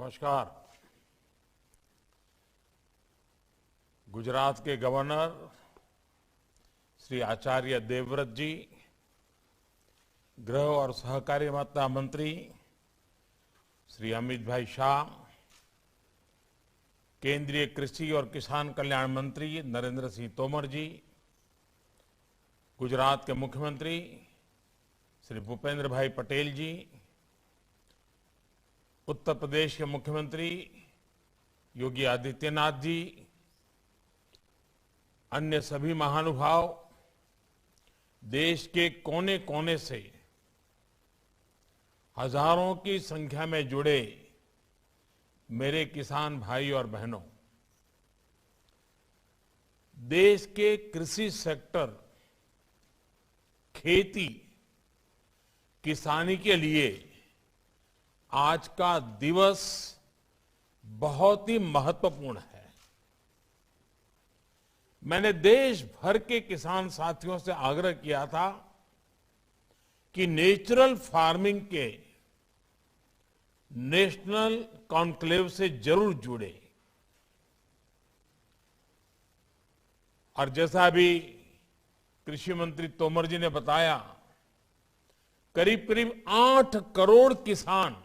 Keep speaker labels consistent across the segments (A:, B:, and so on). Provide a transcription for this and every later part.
A: नमस्कार। गुजरात के गवर्नर श्री आचार्य देवव्रत जी, गृह और सहकारिता मंत्री श्री अमित भाई शाह, केंद्रीय कृषि और किसान कल्याण मंत्री नरेंद्र सिंह तोमर जी, गुजरात के मुख्यमंत्री श्री भूपेंद्र भाई पटेल जी, उत्तर प्रदेश के मुख्यमंत्री योगी आदित्यनाथ जी, अन्य सभी महानुभाव, देश के कोने कोने से हजारों की संख्या में जुड़े मेरे किसान भाई और बहनों, देश के कृषि सेक्टर, खेती, किसानी के लिए आज का दिवस बहुत ही महत्वपूर्ण है। मैंने देश भर के किसान साथियों से आग्रह किया था कि नेचुरल फार्मिंग के नेशनल कॉन्क्लेव से जरूर जुड़े। और जैसा अभी कृषि मंत्री तोमर जी ने बताया, करीब करीब 8 करोड़ किसान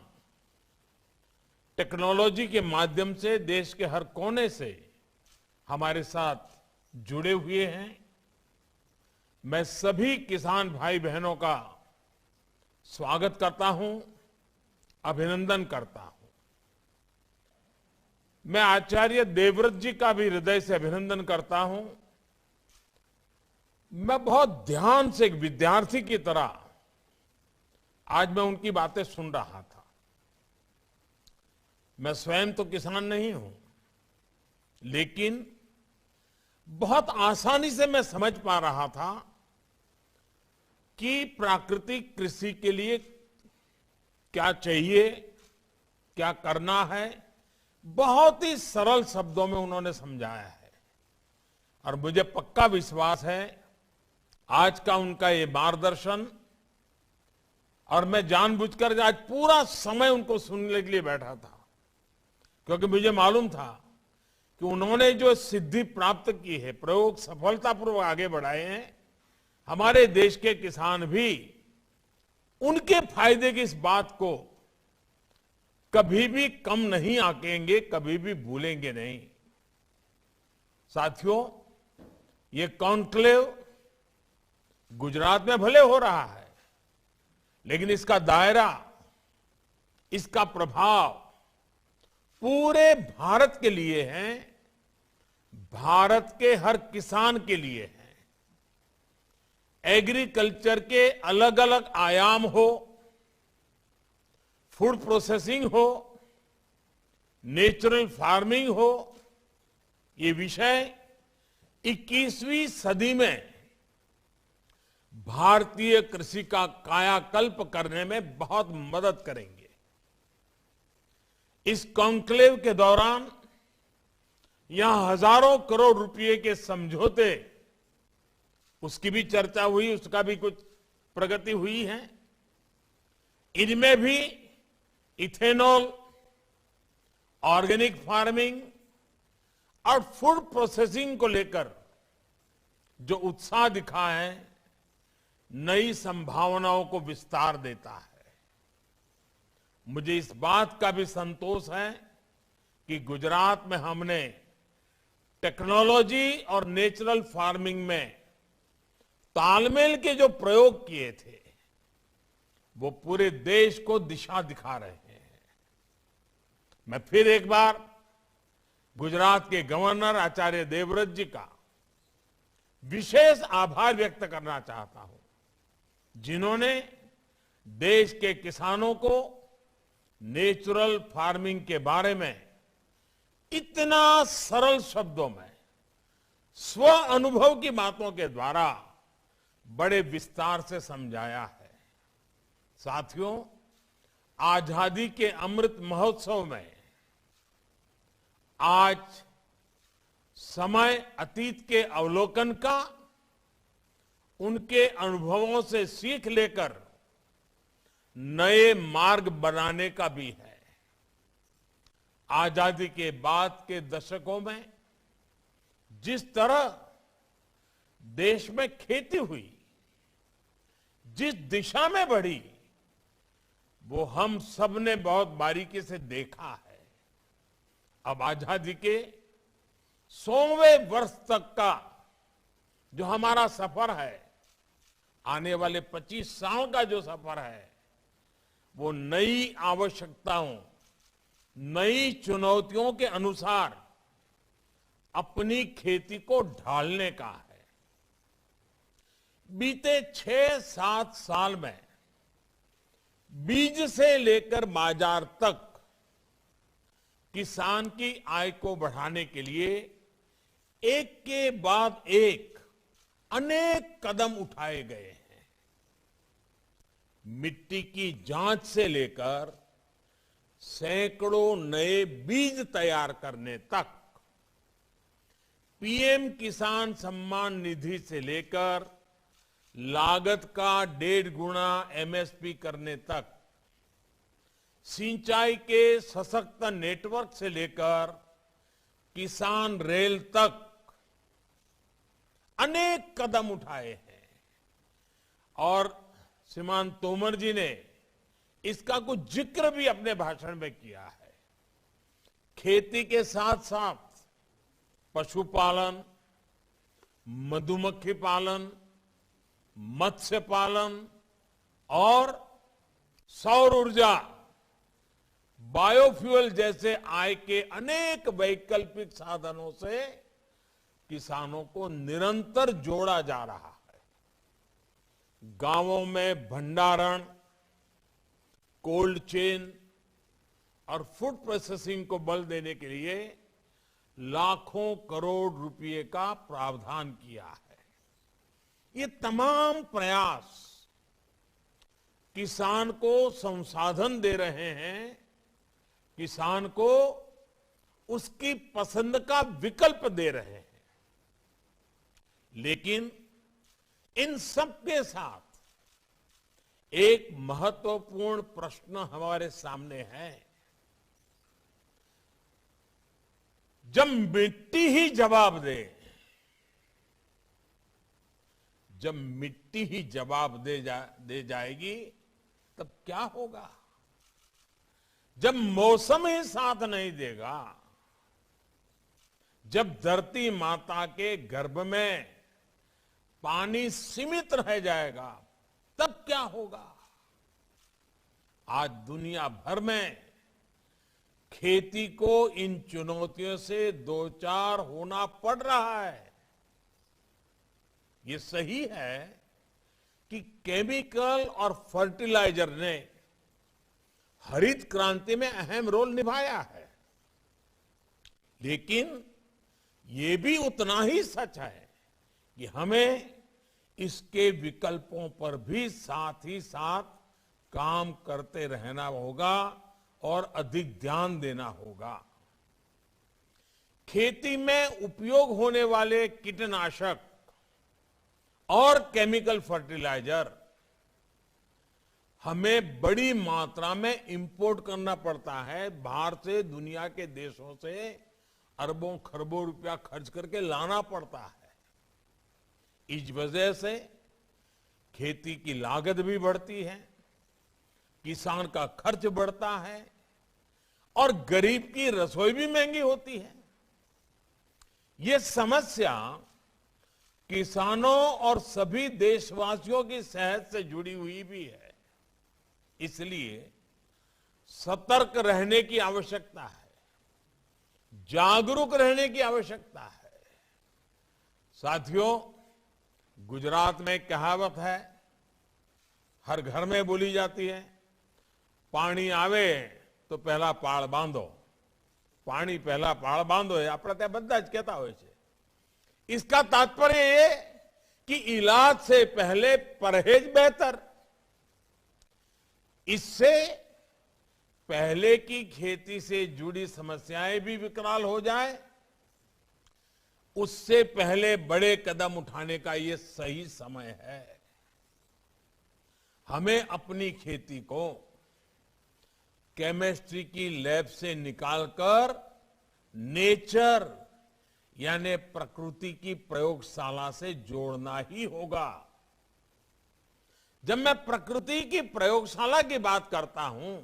A: टेक्नोलॉजी के माध्यम से देश के हर कोने से हमारे साथ जुड़े हुए हैं। मैं सभी किसान भाई बहनों का स्वागत करता हूं, अभिनंदन करता हूं। मैं आचार्य देवव्रत जी का भी हृदय से अभिनंदन करता हूं। मैं बहुत ध्यान से एक विद्यार्थी की तरह आज मैं उनकी बातें सुन रहा था। मैं स्वयं तो किसान नहीं हूं, लेकिन बहुत आसानी से मैं समझ पा रहा था कि प्राकृतिक कृषि के लिए क्या चाहिए, क्या करना है। बहुत ही सरल शब्दों में उन्होंने समझाया है और मुझे पक्का विश्वास है आज का उनका ये मार्गदर्शन, और मैं जानबूझकर आज पूरा समय उनको सुनने के लिए बैठा था, क्योंकि मुझे मालूम था कि उन्होंने जो सिद्धि प्राप्त की है, प्रयोग सफलतापूर्वक आगे बढ़ाए हैं, हमारे देश के किसान भी उनके फायदे की इस बात को कभी भी कम नहीं आंकेंगे, कभी भी भूलेंगे नहीं। साथियों, ये कॉन्क्लेव गुजरात में भले हो रहा है, लेकिन इसका दायरा, इसका प्रभाव पूरे भारत के लिए है, भारत के हर किसान के लिए है। एग्रीकल्चर के अलग अलग आयाम हो, फूड प्रोसेसिंग हो, नेचुरल फार्मिंग हो, ये विषय 21वीं सदी में भारतीय कृषि का कायाकल्प करने में बहुत मदद करेंगे। इस कॉन्क्लेव के दौरान यहां हजारों करोड़ रुपए के समझौते, उसकी भी चर्चा हुई, उसका भी कुछ प्रगति हुई है। इनमें भी इथेनॉल, ऑर्गेनिक फार्मिंग और फूड प्रोसेसिंग को लेकर जो उत्साह दिखा है, नई संभावनाओं को विस्तार देता है। मुझे इस बात का भी संतोष है कि गुजरात में हमने टेक्नोलॉजी और नेचुरल फार्मिंग में तालमेल के जो प्रयोग किए थे, वो पूरे देश को दिशा दिखा रहे हैं। मैं फिर एक बार गुजरात के गवर्नर आचार्य देवव्रत जी का विशेष आभार व्यक्त करना चाहता हूं, जिन्होंने देश के किसानों को नेचुरल फार्मिंग के बारे में इतना सरल शब्दों में स्व अनुभव की बातों के द्वारा बड़े विस्तार से समझाया है। साथियों, आजादी के अमृत महोत्सव में आज समय अतीत के अवलोकन का, उनके अनुभवों से सीख लेकर नए मार्ग बनाने का भी है। आजादी के बाद के दशकों में जिस तरह देश में खेती हुई, जिस दिशा में बढ़ी, वो हम सब ने बहुत बारीकी से देखा है। अब आजादी के 100वें वर्ष तक का जो हमारा सफर है, आने वाले 25 साल का जो सफर है, वो नई आवश्यकताओं, नई चुनौतियों के अनुसार अपनी खेती को ढालने का है। बीते 6-7 साल में बीज से लेकर बाजार तक किसान की आय को बढ़ाने के लिए एक के बाद एक अनेक कदम उठाए गए हैं। मिट्टी की जांच से लेकर सैकड़ों नए बीज तैयार करने तक, पीएम किसान सम्मान निधि से लेकर लागत का 1.5 गुना एमएसपी करने तक, सिंचाई के सशक्त नेटवर्क से लेकर किसान रेल तक अनेक कदम उठाए हैं। और श्रीमान तोमर जी ने इसका कुछ जिक्र भी अपने भाषण में किया है। खेती के साथ साथ पशुपालन, मधुमक्खी पालन, मत्स्य पालन और सौर ऊर्जा, बायोफ्यूल जैसे आय के अनेक वैकल्पिक साधनों से किसानों को निरंतर जोड़ा जा रहा है। गांवों में भंडारण, कोल्ड चेन और फूड प्रोसेसिंग को बल देने के लिए लाखों करोड़ रुपए का प्रावधान किया है। ये तमाम प्रयास किसान को संसाधन दे रहे हैं, किसान को उसकी पसंद का विकल्प दे रहे हैं। लेकिन इन सब के साथ एक महत्वपूर्ण प्रश्न हमारे सामने है। जब मिट्टी ही जवाब दे, जब मिट्टी ही जवाब दे जाएगी, तब क्या होगा? जब मौसम ही साथ नहीं देगा, जब धरती माता के गर्भ में पानी सीमित रह जाएगा, तब क्या होगा? आज दुनिया भर में खेती को इन चुनौतियों से दो चार होना पड़ रहा है। ये सही है कि केमिकल और फर्टिलाइजर ने हरित क्रांति में अहम रोल निभाया है, लेकिन ये भी उतना ही सच है कि हमें इसके विकल्पों पर भी साथ ही साथ काम करते रहना होगा और अधिक ध्यान देना होगा। खेती में उपयोग होने वाले कीटनाशक और केमिकल फर्टिलाइजर हमें बड़ी मात्रा में इंपोर्ट करना पड़ता है। बाहर से, दुनिया के देशों से अरबों खरबों रुपया खर्च करके लाना पड़ता है। इस वजह से खेती की लागत भी बढ़ती है, किसान का खर्च बढ़ता है और गरीब की रसोई भी महंगी होती है। ये समस्या किसानों और सभी देशवासियों की सेहत से जुड़ी हुई भी है। इसलिए सतर्क रहने की आवश्यकता है, जागरूक रहने की आवश्यकता है। साथियों, गुजरात में एक कहावत है, हर घर में बोली जाती है, पानी आवे तो पहला पाळ बांधो। पानी पहला पाळ बांधो है આપણે ત્યાં બધા જ કહેતા હોય છે। इसका तात्पर्य ये कि इलाज से पहले परहेज बेहतर। इससे पहले की खेती से जुड़ी समस्याएं भी विकराल हो जाए, उससे पहले बड़े कदम उठाने का ये सही समय है। हमें अपनी खेती को केमिस्ट्री की लैब से निकालकर नेचर यानी प्रकृति की प्रयोगशाला से जोड़ना ही होगा। जब मैं प्रकृति की प्रयोगशाला की बात करता हूं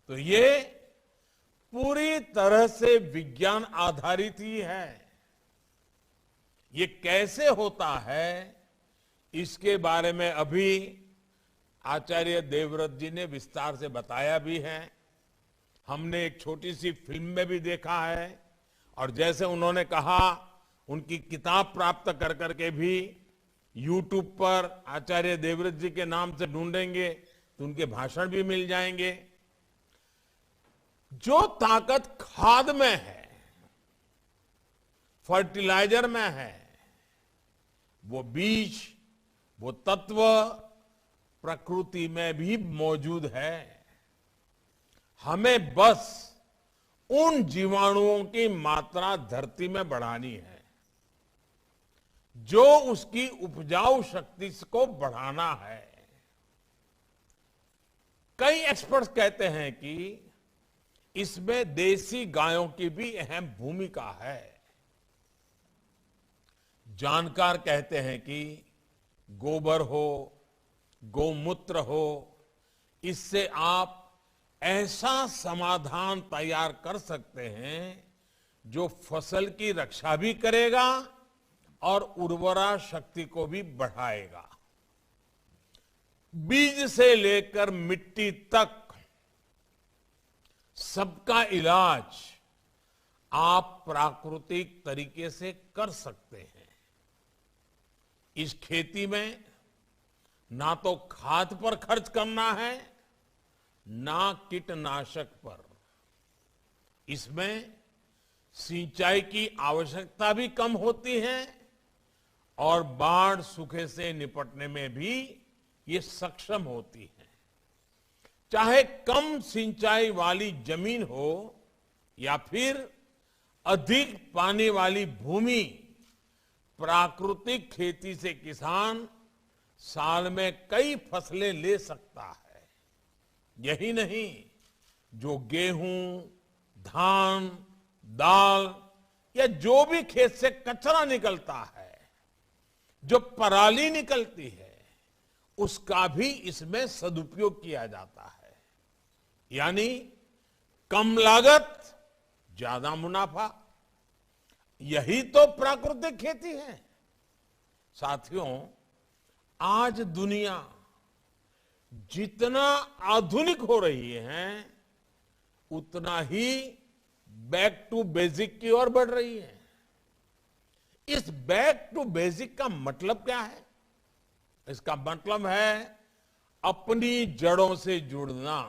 A: तो ये पूरी तरह से विज्ञान आधारित ही है। ये कैसे होता है इसके बारे में अभी आचार्य देवव्रत जी ने विस्तार से बताया भी है। हमने एक छोटी सी फिल्म में भी देखा है और जैसे उन्होंने कहा उनकी किताब प्राप्त कर करके भी YouTube पर आचार्य देवव्रत जी के नाम से ढूंढेंगे तो उनके भाषण भी मिल जाएंगे। जो ताकत खाद में है, फर्टिलाइजर में है, वो बीज, वो तत्व प्रकृति में भी मौजूद है। हमें बस उन जीवाणुओं की मात्रा धरती में बढ़ानी है, जो उसकी उपजाऊ शक्ति को बढ़ाना है। कई एक्सपर्ट्स कहते हैं कि इसमें देसी गायों की भी अहम भूमिका है। जानकार कहते हैं कि गोबर हो, गौमूत्र हो, इससे आप ऐसा समाधान तैयार कर सकते हैं जो फसल की रक्षा भी करेगा और उर्वरा शक्ति को भी बढ़ाएगा। बीज से लेकर मिट्टी तक सबका इलाज आप प्राकृतिक तरीके से कर सकते हैं। इस खेती में ना तो खाद पर खर्च करना है, ना कीटनाशक पर। इसमें सिंचाई की आवश्यकता भी कम होती है और बाढ़ सूखे से निपटने में भी ये सक्षम होती है। चाहे कम सिंचाई वाली जमीन हो या फिर अधिक पानी वाली भूमि, प्राकृतिक खेती से किसान साल में कई फसलें ले सकता है। यही नहीं, जो गेहूं, धान, दाल या जो भी खेत से कचरा निकलता है, जो पराली निकलती है, उसका भी इसमें सदुपयोग किया जाता है। यानी कम लागत, ज्यादा मुनाफा। यही तो प्राकृतिक खेती है। साथियों, आज दुनिया जितना आधुनिक हो रही है, उतना ही बैक टू बेसिक की ओर बढ़ रही है। इस बैक टू बेसिक का मतलब क्या है? इसका मतलब है अपनी जड़ों से जुड़ना।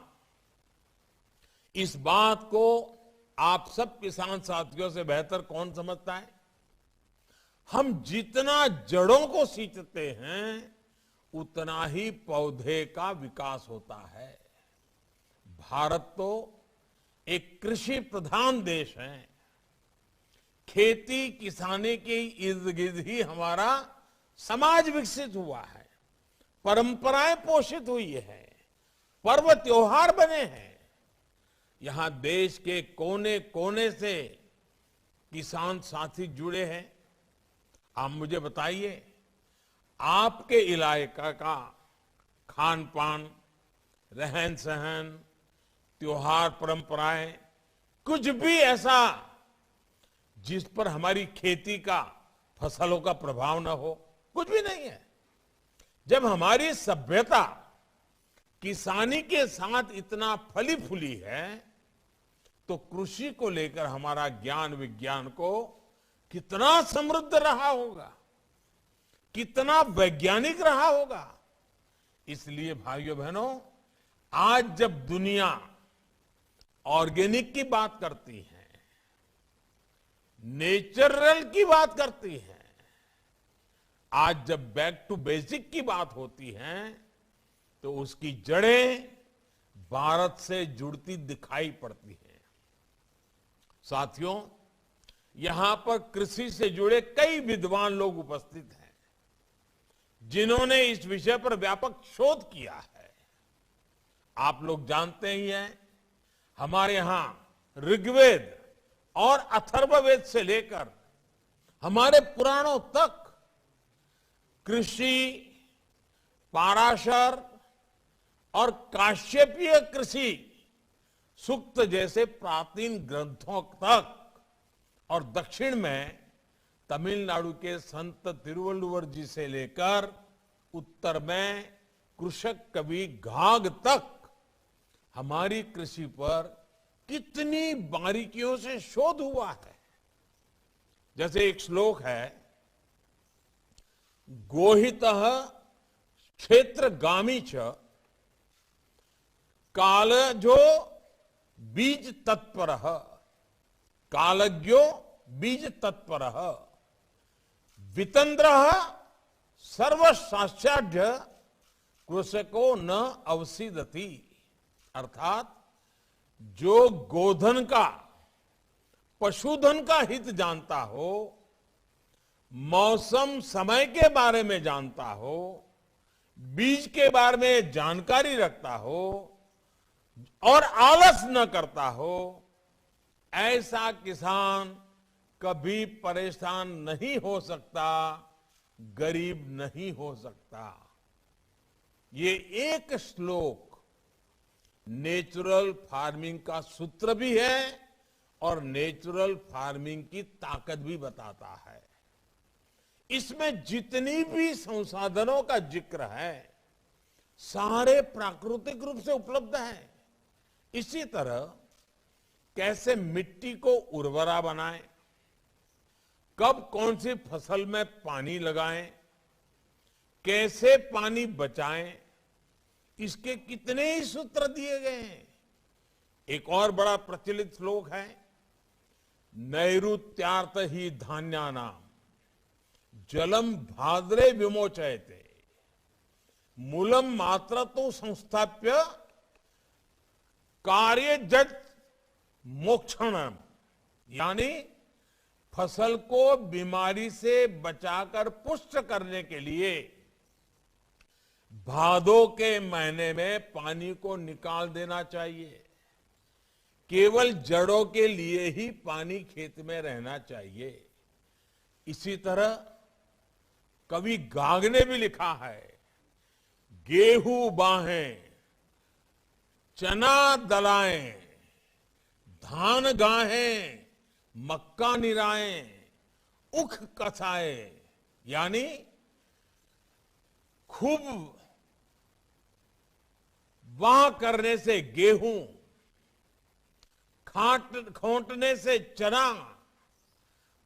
A: इस बात को आप सब किसान साथियों से बेहतर कौन समझता है? हम जितना जड़ों को सींचते हैं, उतना ही पौधे का विकास होता है। भारत तो एक कृषि प्रधान देश है। खेती किसानी के इर्द गिर्द ही हमारा समाज विकसित हुआ है, परंपराएं पोषित हुई है, पर्व त्योहार बने हैं। यहां देश के कोने कोने से किसान साथी जुड़े हैं। आप मुझे बताइए, आपके इलाके का खान पान, रहन सहन, त्योहार, परंपराएं, कुछ भी ऐसा जिस पर हमारी खेती का, फसलों का प्रभाव न हो? कुछ भी नहीं है। जब हमारी सभ्यता किसानी के साथ इतना फली फूली है, तो कृषि को लेकर हमारा ज्ञान विज्ञान को कितना समृद्ध रहा होगा, कितना वैज्ञानिक रहा होगा। इसलिए भाइयों बहनों, आज जब दुनिया ऑर्गेनिक की बात करती है, नेचुरल की बात करती है, आज जब बैक टू बेसिक की बात होती है, तो उसकी जड़ें भारत से जुड़ती दिखाई पड़ती हैं। साथियों, यहां पर कृषि से जुड़े कई विद्वान लोग उपस्थित हैं, जिन्होंने इस विषय पर व्यापक शोध किया है। आप लोग जानते ही हैं हमारे यहां ऋग्वेद और अथर्ववेद से लेकर हमारे पुराणों तक कृषि, पाराशर और काश्यपीय कृषि सूक्त जैसे प्राचीन ग्रंथों तक और दक्षिण में तमिलनाडु के संत तिरुवल्लुवर जी से लेकर उत्तर में कृषक कवि घाघ तक हमारी कृषि पर कितनी बारीकियों से शोध हुआ है। जैसे एक श्लोक है, गोहितः क्षेत्रगामी च कालजो बीज तत्परः, कालज्ञो बीज तत्परः, वितंद्रः सर्वशास्त्राढ्य कृषको न अवसीदति। अर्थात जो गोधन का, पशुधन का हित जानता हो, मौसम समय के बारे में जानता हो, बीज के बारे में जानकारी रखता हो और आलस न करता हो, ऐसा किसान कभी परेशान नहीं हो सकता, गरीब नहीं हो सकता। ये एक श्लोक नेचुरल फार्मिंग का सूत्र भी है और नेचुरल फार्मिंग की ताकत भी बताता है। इसमें जितनी भी संसाधनों का जिक्र है सारे प्राकृतिक रूप से उपलब्ध हैं। इसी तरह कैसे मिट्टी को उर्वरा बनाएं, कब कौन सी फसल में पानी लगाएं, कैसे पानी बचाएं, इसके कितने ही सूत्र दिए गए हैं। एक और बड़ा प्रचलित श्लोक है, नैऋत्यार्थ ही धान्यानाम जलम भाद्रे विमोचयते मूलम मात्र तो संस्थाप्य कार्य जज मोक्षणम। यानी फसल को बीमारी से बचाकर पुष्ट करने के लिए भादों के महीने में पानी को निकाल देना चाहिए। केवल जड़ों के लिए ही पानी खेत में रहना चाहिए। इसी तरह कवि घाघ ने भी लिखा है, गेहूं बाहें, चना दलाएं, धान गाहें, मक्का निराएं, उख कसाए। यानी खूब वाह करने से गेहूं, खोंटने से चना,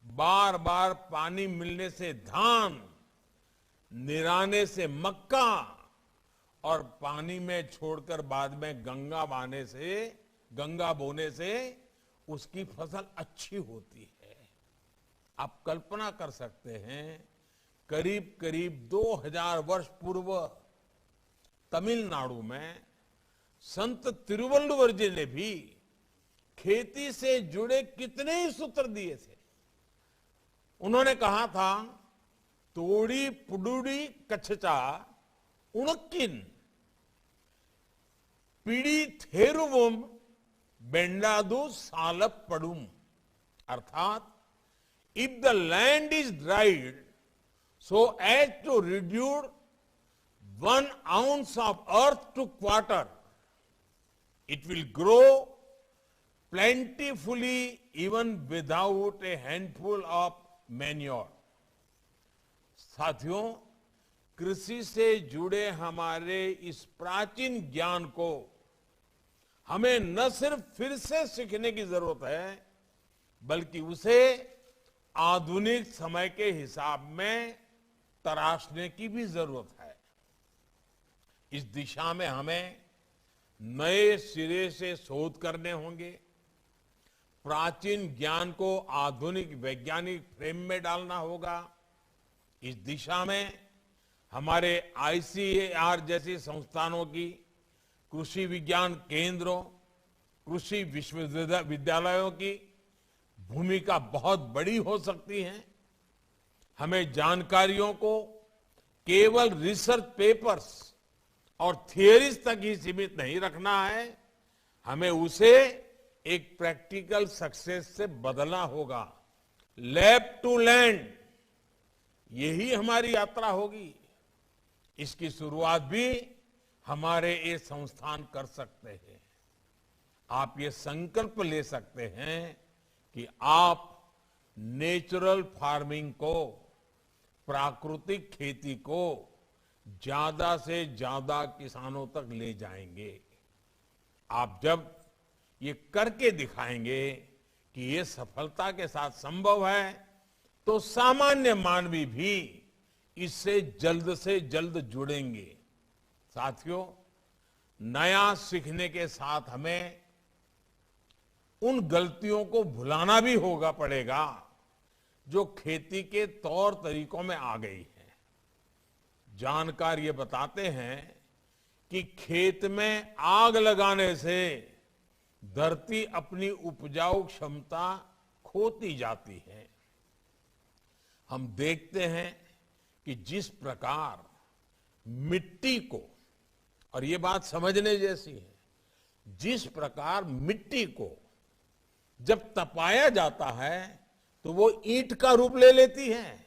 A: बार बार पानी मिलने से धान, निराने से मक्का और पानी में छोड़कर बाद में गंगा बोने से उसकी फसल अच्छी होती है। आप कल्पना कर सकते हैं, करीब करीब 2000 वर्ष पूर्व तमिलनाडु में संत तिरुवल्लुवर जी ने भी खेती से जुड़े कितने ही सूत्र दिए थे। उन्होंने कहा था, तोड़ी पुडुड़ी कच्छचा उणक्किन पीड़ी थेरुवम बेंडादु सालप पड़ुम। अर्थात if the land is dried so as to reduce 1 ounce of earth to quarter, it will grow plentifully even without a handful of manure. साथियों, कृषि से जुड़े हमारे इस प्राचीन ज्ञान को हमें न सिर्फ फिर से सीखने की जरूरत है, बल्कि उसे आधुनिक समय के हिसाब में तराशने की भी जरूरत है। इस दिशा में हमें नए सिरे से शोध करने होंगे, प्राचीन ज्ञान को आधुनिक वैज्ञानिक फ्रेम में डालना होगा। इस दिशा में हमारे आईसीएआर जैसी संस्थानों की, कृषि विज्ञान केंद्रों, कृषि विश्वविद्यालयों की भूमिका बहुत बड़ी हो सकती है। हमें जानकारियों को केवल रिसर्च पेपर्स और थियरीज तक ही सीमित नहीं रखना है, हमें उसे एक प्रैक्टिकल सक्सेस से बदलना होगा। लैब टू लैंड, यही हमारी यात्रा होगी। इसकी शुरुआत भी हमारे ये संस्थान कर सकते हैं। आप ये संकल्प ले सकते हैं कि आप नेचुरल फार्मिंग को, प्राकृतिक खेती को ज्यादा से ज्यादा किसानों तक ले जाएंगे। आप जब ये करके दिखाएंगे कि ये सफलता के साथ संभव है, तो सामान्य मानवी भी इससे जल्द से जल्द जुड़ेंगे। साथियों, नया सीखने के साथ हमें उन गलतियों को भुलाना भी पड़ेगा जो खेती के तौर तरीकों में आ गई है। जानकार ये बताते हैं कि खेत में आग लगाने से धरती अपनी उपजाऊ क्षमता खोती जाती है। हम देखते हैं कि जिस प्रकार मिट्टी को, और ये बात समझने जैसी है, जिस प्रकार मिट्टी को जब तपाया जाता है तो वो ईंट का रूप ले लेती है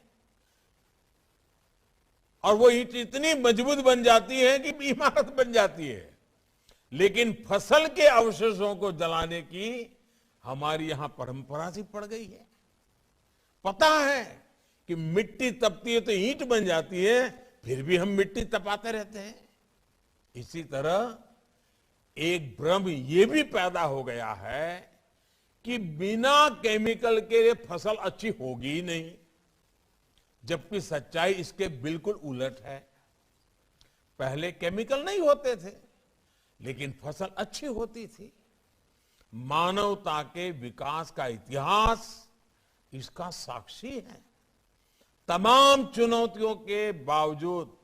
A: और वो ईंट इतनी मजबूत बन जाती है कि इमारत बन जाती है। लेकिन फसल के अवशेषों को जलाने की हमारी यहां परंपरा सी पड़ गई है। पता है कि मिट्टी तपती है तो ईंट बन जाती है, फिर भी हम मिट्टी तपाते रहते हैं। इसी तरह एक भ्रम ये भी पैदा हो गया है कि बिना केमिकल के ये फसल अच्छी होगी ही नहीं, जबकि सच्चाई इसके बिल्कुल उलट है। पहले केमिकल नहीं होते थे, लेकिन फसल अच्छी होती थी। मानवता के विकास का इतिहास इसका साक्षी है। तमाम चुनौतियों के बावजूद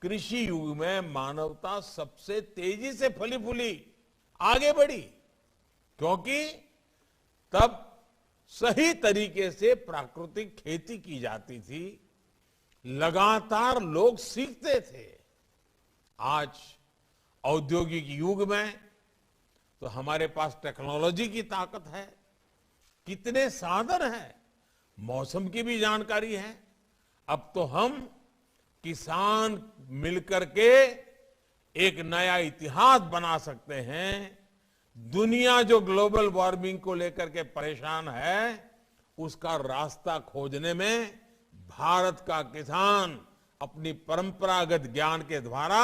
A: कृषि युग में मानवता सबसे तेजी से फली फूली आगे बढ़ी, क्योंकि तब सही तरीके से प्राकृतिक खेती की जाती थी। लगातार लोग सीखते थे। आज औद्योगिक युग में तो हमारे पास टेक्नोलॉजी की ताकत है, कितने साधन हैं, मौसम की भी जानकारी है। अब तो हम किसान मिलकर के एक नया इतिहास बना सकते हैं। दुनिया जो ग्लोबल वार्मिंग को लेकर के परेशान है, उसका रास्ता खोजने में भारत का किसान अपनी परंपरागत ज्ञान के द्वारा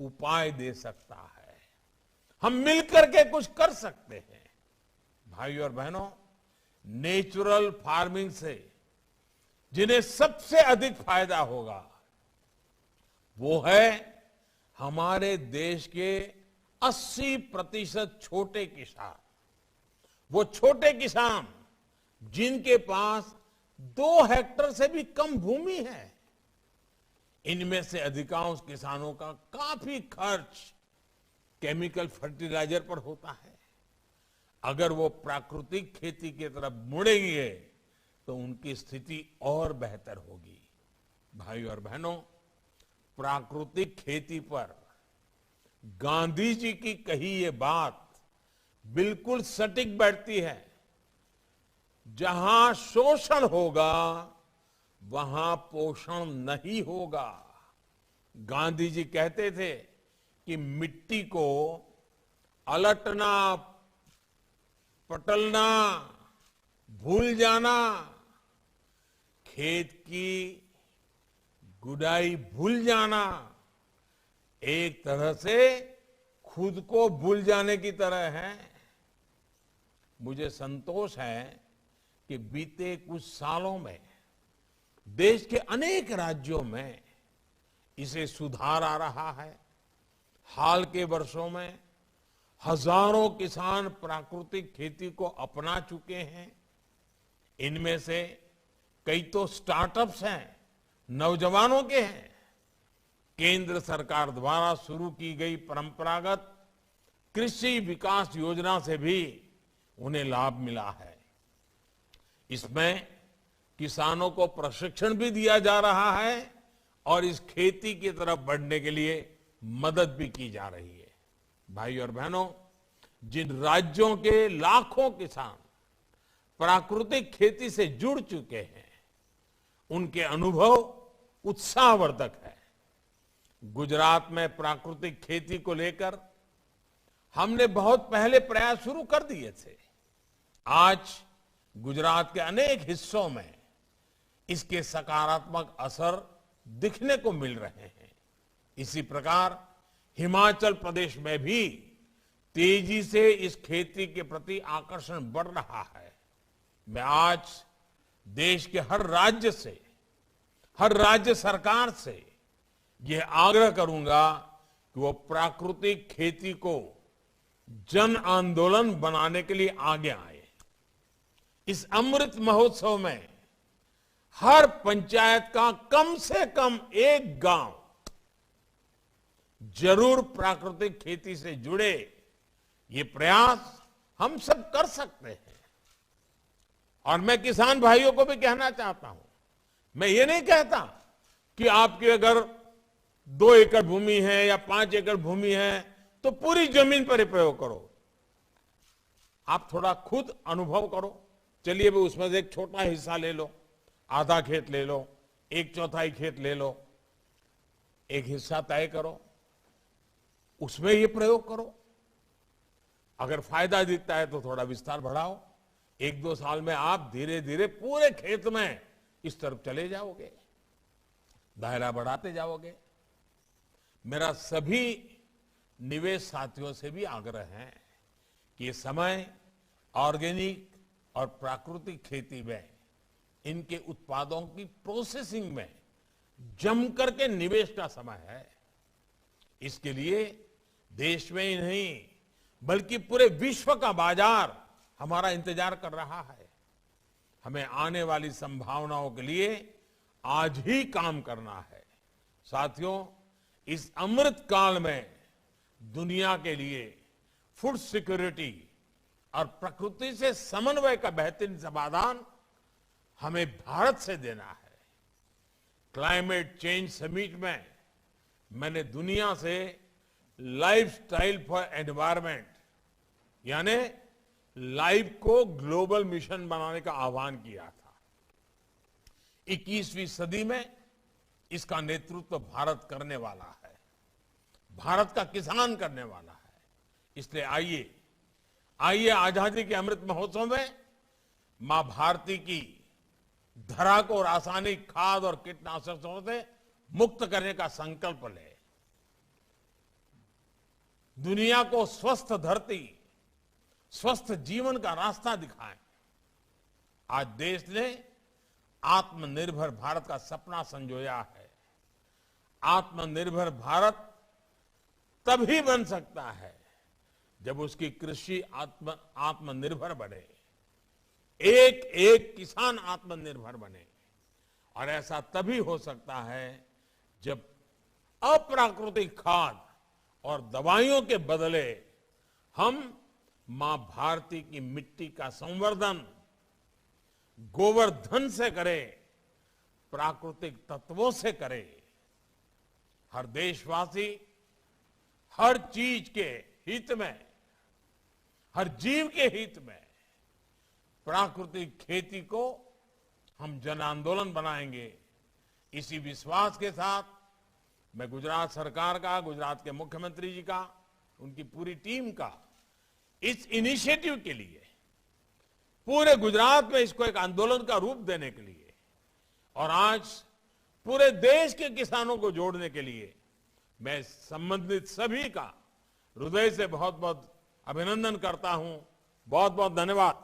A: उपाय दे सकता है। हम मिलकर के कुछ कर सकते हैं। भाइयों और बहनों, नेचुरल फार्मिंग से जिन्हें सबसे अधिक फायदा होगा वो है हमारे देश के 80% छोटे किसान। वो छोटे किसान जिनके पास 2 हेक्टेयर से भी कम भूमि है। इनमें से अधिकांश किसानों का काफी खर्च केमिकल फर्टिलाइजर पर होता है। अगर वो प्राकृतिक खेती की तरफ मुड़ेंगे तो उनकी स्थिति और बेहतर होगी। भाइयों और बहनों, प्राकृतिक खेती पर गांधी जी की कही ये बात बिल्कुल सटीक बैठती है। जहां शोषण होगा वहां पोषण नहीं होगा। गांधी जी कहते थे कि मिट्टी को अलटना, पटलना, भूल जाना, खेत की गुडाई भूल जाना एक तरह से खुद को भूल जाने की तरह है। मुझे संतोष है कि बीते कुछ सालों में देश के अनेक राज्यों में इसे सुधार आ रहा है। हाल के वर्षों में हजारों किसान प्राकृतिक खेती को अपना चुके हैं। इनमें से कई तो स्टार्टअप्स हैं, नौजवानों के हैं। केंद्र सरकार द्वारा शुरू की गई परंपरागत कृषि विकास योजना से भी उन्हें लाभ मिला है। इसमें किसानों को प्रशिक्षण भी दिया जा रहा है और इस खेती की तरफ बढ़ने के लिए मदद भी की जा रही है। भाई और बहनों, जिन राज्यों के लाखों किसान प्राकृतिक खेती से जुड़ चुके हैं, उनके अनुभव उत्साहवर्धक है। गुजरात में प्राकृतिक खेती को लेकर हमने बहुत पहले प्रयास शुरू कर दिए थे। आज गुजरात के अनेक हिस्सों में इसके सकारात्मक असर दिखने को मिल रहे हैं। इसी प्रकार हिमाचल प्रदेश में भी तेजी से इस खेती के प्रति आकर्षण बढ़ रहा है। मैं आज देश के हर राज्य सरकार से यह आग्रह करूंगा कि वो प्राकृतिक खेती को जन आंदोलन बनाने के लिए आगे आए। इस अमृत महोत्सव में हर पंचायत का कम से कम एक गांव जरूर प्राकृतिक खेती से जुड़े। ये प्रयास हम सब कर सकते हैं। और मैं किसान भाइयों को भी कहना चाहता हूं, मैं ये नहीं कहता कि आपकी अगर 2 एकड़ भूमि है या 5 एकड़ भूमि है तो पूरी जमीन पर ही प्रयोग करो। आप थोड़ा खुद अनुभव करो। चलिए भी उसमें से एक छोटा हिस्सा ले लो, आधा खेत ले लो, 1/4 खेत ले लो, एक हिस्सा तय करो, उसमें ये प्रयोग करो। अगर फायदा दिखता है तो थोड़ा विस्तार बढ़ाओ। 1-2 साल में आप धीरे धीरे पूरे खेत में इस तरफ चले जाओगे, दायरा बढ़ाते जाओगे। मेरा सभी निवेश साथियों से भी आग्रह है कि ये समय ऑर्गेनिक और प्राकृतिक खेती में इनके उत्पादों की प्रोसेसिंग में जम करके निवेश का समय है। इसके लिए देश में ही नहीं बल्कि पूरे विश्व का बाजार हमारा इंतजार कर रहा है। हमें आने वाली संभावनाओं के लिए आज ही काम करना है। साथियों, इस अमृत काल में दुनिया के लिए फूड सिक्योरिटी और प्रकृति से समन्वय का बेहतरीन समाधान हमें भारत से देना है। क्लाइमेट चेंज समिट में मैंने दुनिया से लाइफस्टाइल फॉर एनवायरनमेंट यानी लाइफ को ग्लोबल मिशन बनाने का आह्वान किया था। 21वीं सदी में इसका नेतृत्व भारत करने वाला है, भारत का किसान करने वाला है। इसलिए आइए आजादी के अमृत महोत्सव में मां भारती की धरा को रासायनिक खाद और कीटनाशकों से मुक्त करने का संकल्प ले। दुनिया को स्वस्थ धरती, स्वस्थ जीवन का रास्ता दिखाएं। आज देश ने आत्मनिर्भर भारत का सपना संजोया है। आत्मनिर्भर भारत तभी बन सकता है जब उसकी कृषि आत्मनिर्भर बने, एक एक किसान आत्मनिर्भर बने। और ऐसा तभी हो सकता है जब अप्राकृतिक खाद और दवाइयों के बदले हम मां भारती की मिट्टी का संवर्धन गोवर्धन से करें, प्राकृतिक तत्वों से करें। हर देशवासी हर चीज के हित में, हर जीव के हित में प्राकृतिक खेती को हम जन आंदोलन बनाएंगे। इसी विश्वास के साथ मैं गुजरात सरकार का, गुजरात के मुख्यमंत्री जी का, उनकी पूरी टीम का इस इनिशिएटिव के लिए, पूरे गुजरात में इसको एक आंदोलन का रूप देने के लिए और आज पूरे देश के किसानों को जोड़ने के लिए मैं संबंधित सभी का हृदय से बहुत बहुत अभिनंदन करता हूं। बहुत बहुत धन्यवाद।